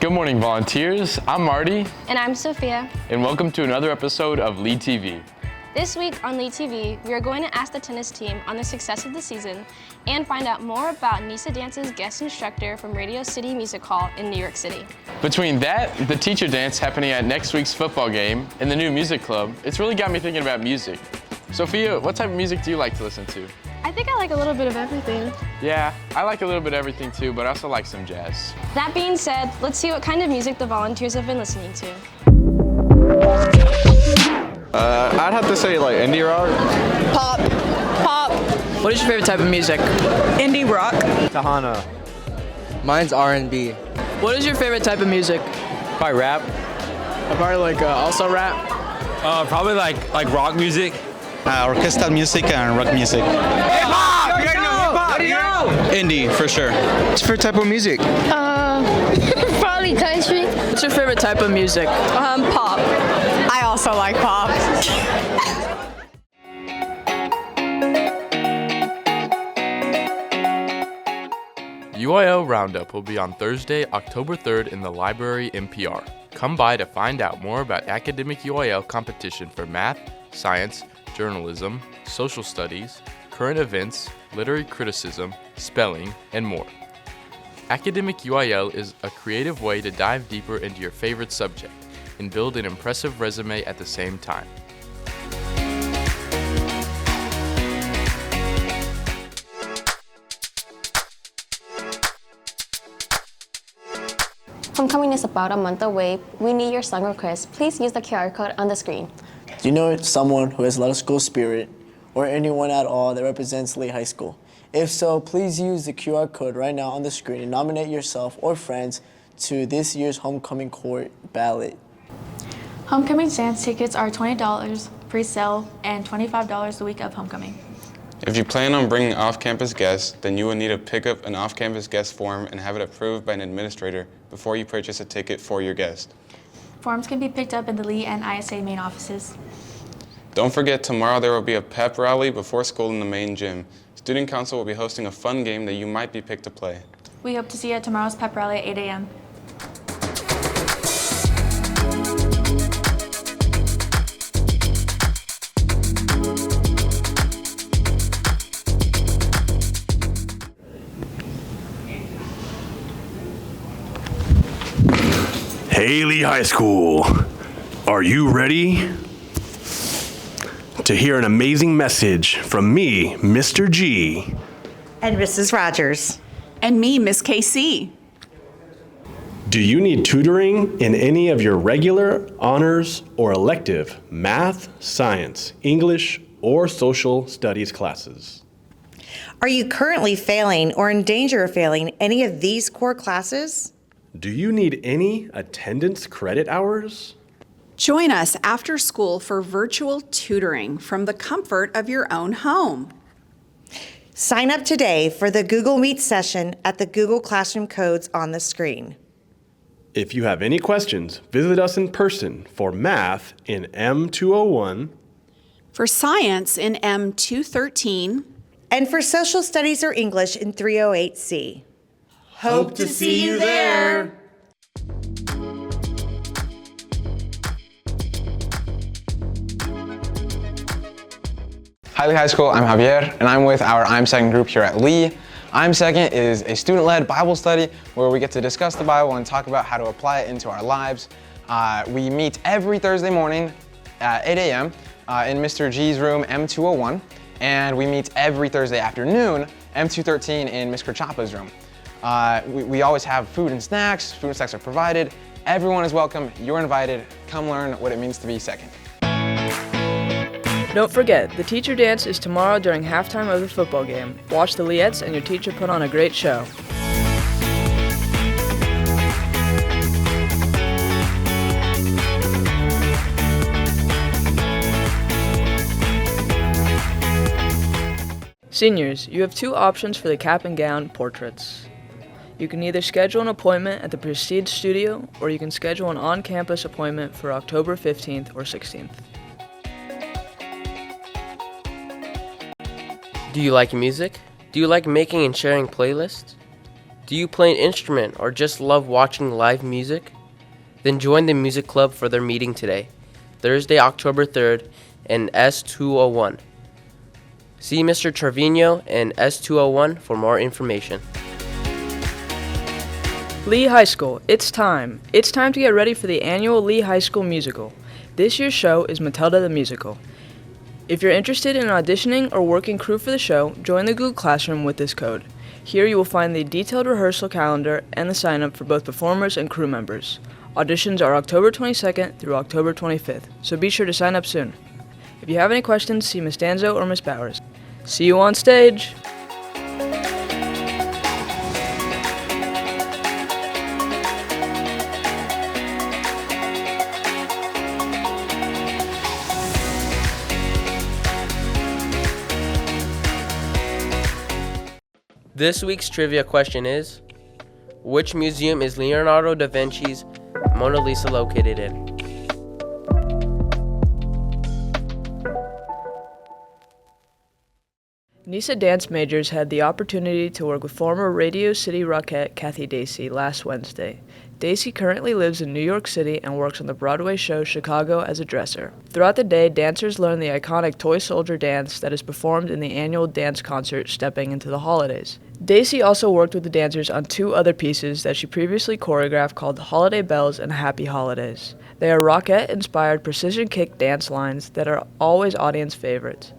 Good morning, volunteers. I'm Marty. And I'm Sophia. And welcome to another episode of Lead TV. This week on Lead TV, we are going to ask the tennis team on the success of the season and find out more about Nisa Dance's guest instructor from Radio City Music Hall in New York City. Between that, the teacher dance happening at next week's football game, and the new music club, it's really got me thinking about music. Sophia, what type of music do you like to listen to? I think I like a little bit of everything. Yeah, I like a little bit of everything too, but I also like some jazz. That being said, let's see what kind of music the volunteers have been listening to. I'd have to say like indie rock. Pop. What is your favorite type of music? Indie rock. Tahana. Mine's R&B. What is your favorite type of music? Probably rap. Probably like also rap. Probably like rock music. Orchestral music and rock music. Hip-hop! Indie, for sure. What's your favorite type of music? Probably country. What's your favorite type of music? Pop. I also like pop. UIL Roundup will be on Thursday, October 3rd in the library NPR. Come by to find out more about academic UIL competition for math, science, journalism, social studies, current events, literary criticism, spelling, and more. Academic UIL is a creative way to dive deeper into your favorite subject and build an impressive resume at the same time. Homecoming is about a month away. We need your song request. Please use the QR code on the screen. Do you know someone who has a lot of school spirit or anyone at all that represents Lee High School? If so, please use the QR code right now on the screen and nominate yourself or friends to this year's Homecoming Court ballot. Homecoming dance tickets are $20 pre-sale and $25 the week of homecoming. If you plan on bringing off-campus guests, then you will need to pick up an off-campus guest form and have it approved by an administrator before you purchase a ticket for your guest. Forms can be picked up in the Lee and ISA main offices. Don't forget, tomorrow there will be a pep rally before school in the main gym. Student Council will be hosting a fun game that you might be picked to play. We hope to see you at tomorrow's pep rally at 8 a.m. Lee High School, are you ready to hear an amazing message from me, Mr. G? And Mrs. Rogers. And me, Miss KC. Do you need tutoring in any of your regular, honors, or elective math, science, English, or social studies classes? Are you currently failing or in danger of failing any of these core classes? Do you need any attendance credit hours? Join us after school for virtual tutoring from the comfort of your own home. Sign up today for the Google Meet session at the Google Classroom codes on the screen. If you have any questions, visit us in person for math in M201, for science in M213, and for social studies or English in 308C. Hope to see you there. Hi Lee High School, I'm Javier, and I'm with our I'm Second group here at Lee. I'm Second is a student-led Bible study where we get to discuss the Bible and talk about how to apply it into our lives. We meet every Thursday morning at 8 a.m. In Mr. G's room, M201, and we meet every Thursday afternoon, M213 in Ms. Krachapa's room. We always have food and snacks. Food and snacks are provided. Everyone is welcome. You're invited. Come learn what it means to be second. Don't forget, the teacher dance is tomorrow during halftime of the football game. Watch the Leettes and your teacher put on a great show. Seniors, you have two options for the cap and gown portraits. You can either schedule an appointment at the Prestige Studio, or you can schedule an on-campus appointment for October 15th or 16th. Do you like music? Do you like making and sharing playlists? Do you play an instrument or just love watching live music? Then join the music club for their meeting today, Thursday, October 3rd, in S201. See Mr. Trevino in S201 for more information. Lee High School, it's time. It's time to get ready for the annual Lee High School musical. This year's show is Matilda the Musical. If you're interested in auditioning or working crew for the show, join the Google Classroom with this code. Here you will find the detailed rehearsal calendar and the sign-up for both performers and crew members. Auditions are October 22nd through October 25th, so be sure to sign up soon. If you have any questions, see Ms. Danzo or Ms. Bowers. See you on stage! This week's trivia question is, which museum is Leonardo da Vinci's Mona Lisa located in? NISA dance majors had the opportunity to work with former Radio City Rockette Kathy Dacey last Wednesday. Dacey currently lives in New York City and works on the Broadway show Chicago as a dresser. Throughout the day, dancers learn the iconic Toy Soldier dance that is performed in the annual dance concert Stepping into the Holidays. Dacey also worked with the dancers on 2 other pieces that she previously choreographed called Holiday Bells and Happy Holidays. They are Rockette-inspired precision kick dance lines that are always audience favorites.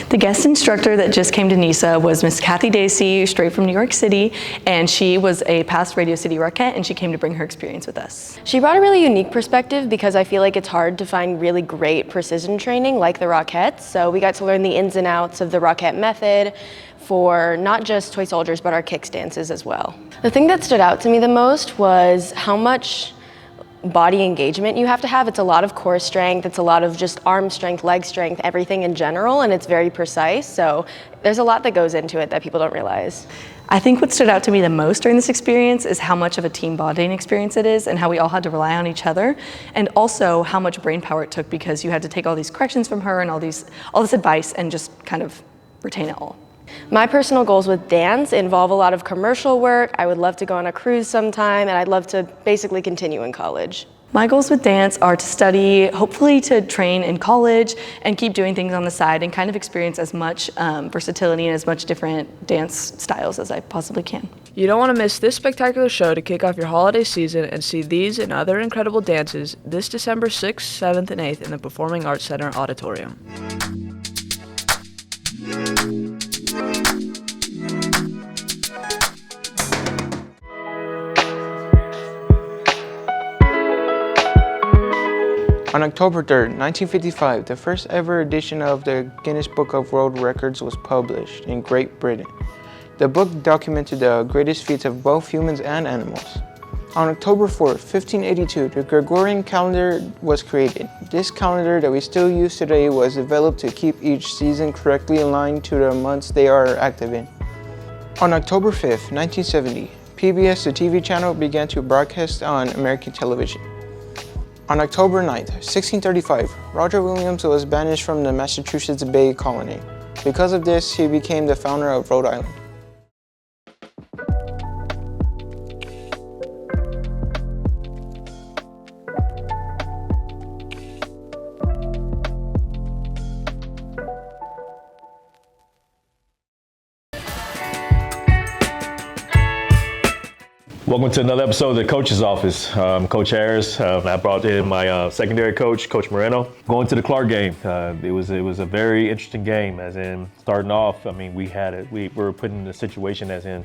The guest instructor that just came to NISA was Miss Kathy Dacey, straight from New York City, and she was a past Radio City Rockette, and she came to bring her experience with us. She brought a really unique perspective because I feel like it's hard to find really great precision training like the Rockettes, so we got to learn the ins and outs of the Rockette method for not just Toy Soldiers, but our kicks dances as well. The thing that stood out to me the most was how much body engagement you have to have. It's a lot of core strength, it's a lot of just arm strength, leg strength, everything in general, and it's very precise, so there's a lot that goes into it that people don't realize. I think what stood out to me the most during this experience is how much of a team bonding experience it is and how we all had to rely on each other, and also how much brain power it took because you had to take all these corrections from her and all this advice and just kind of retain it all. My personal goals with dance involve a lot of commercial work. I would love to go on a cruise sometime, and I'd love to basically continue in college. My goals with dance are to study, hopefully to train in college, and keep doing things on the side and kind of experience as much versatility and as much different dance styles as I possibly can. You don't want to miss this spectacular show to kick off your holiday season and see these and other incredible dances this December 6th, 7th, and 8th in the Performing Arts Center Auditorium. On October 3rd, 1955, the first ever edition of the Guinness Book of World Records was published in Great Britain. The book documented the greatest feats of both humans and animals. On October 4th, 1582, the Gregorian calendar was created. This calendar that we still use today was developed to keep each season correctly aligned to the months they are active in. On October 5th, 1970, PBS, the TV channel, began to broadcast on American television. On October 9th, 1635, Roger Williams was banished from the Massachusetts Bay Colony. Because of this, he became the founder of Rhode Island. Welcome to another episode of the Coach's Office. Coach Harris. I brought in my secondary coach, Coach Moreno. Going to the Clark game, it was a very interesting game. As in starting off, I mean, we were put in a situation as in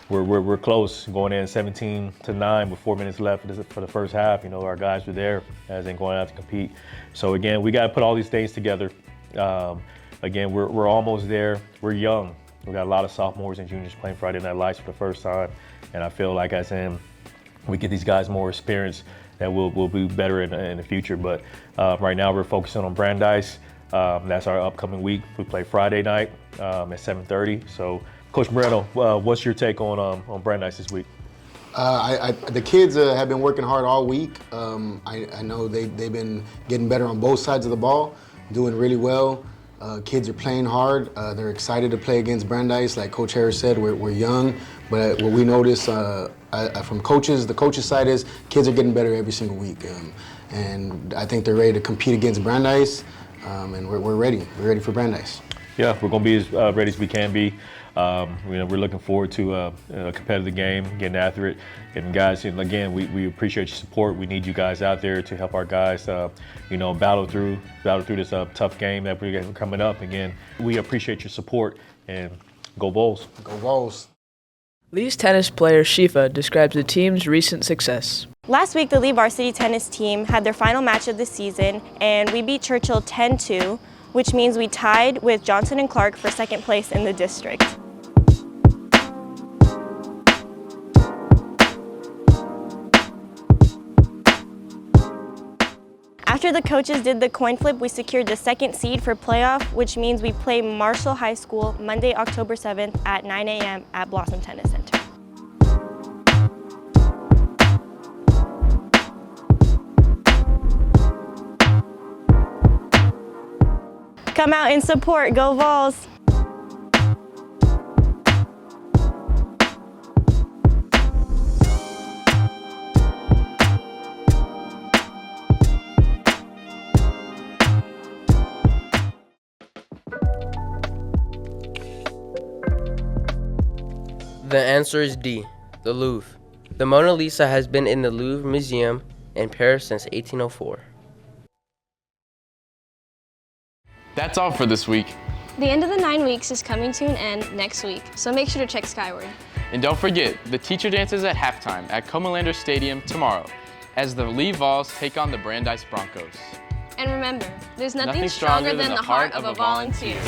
we're close, going in 17-9 with 4 minutes left for the first half. You know, our guys were there, as in going out to compete. So again, we got to put all these things together. Again, we're almost there. We're young. We got a lot of sophomores and juniors playing Friday Night Lights for the first time. And I feel like as in we get these guys more experience that we'll be better in the future. But right now we're focusing on Brandeis. That's our upcoming week. We play Friday night at 7:30. So Coach Moreno, what's your take on Brandeis this week? The kids have been working hard all week. I know they've been getting better on both sides of the ball, doing really well. Kids are playing hard. They're excited to play against Brandeis. Like Coach Harris said, we're young, But what we notice from coaches, the coaches' side is kids are getting better every single week. And I think they're ready to compete against Brandeis, and we're ready. We're ready for Brandeis. Yeah, we're going to be as ready as we can be. We're looking forward to a competitive game, getting after it. And guys, again, we appreciate your support. We need you guys out there to help our guys, battle through this tough game that we're coming up. Again, we appreciate your support, and go Bulls. Go Bulls. Lee's tennis player Shifa describes the team's recent success. Last week, the Lee varsity tennis team had their final match of the season, and we beat Churchill 10-2, which means we tied with Johnson and Clark for second place in the district. After the coaches did the coin flip, we secured the second seed for playoff, which means we play Marshall High School Monday, October 7th at 9 a.m. at Blossom Tennis Center. Come out and support, go Vols! The answer is D, the Louvre. The Mona Lisa has been in the Louvre Museum in Paris since 1804. That's all for this week. The end of the 9 weeks is coming to an end next week, so make sure to check Skyward. And don't forget, the teacher dances at halftime at Comalander Stadium tomorrow as the Lee Vols take on the Brandeis Broncos. And remember, there's nothing stronger than the heart of a volunteer.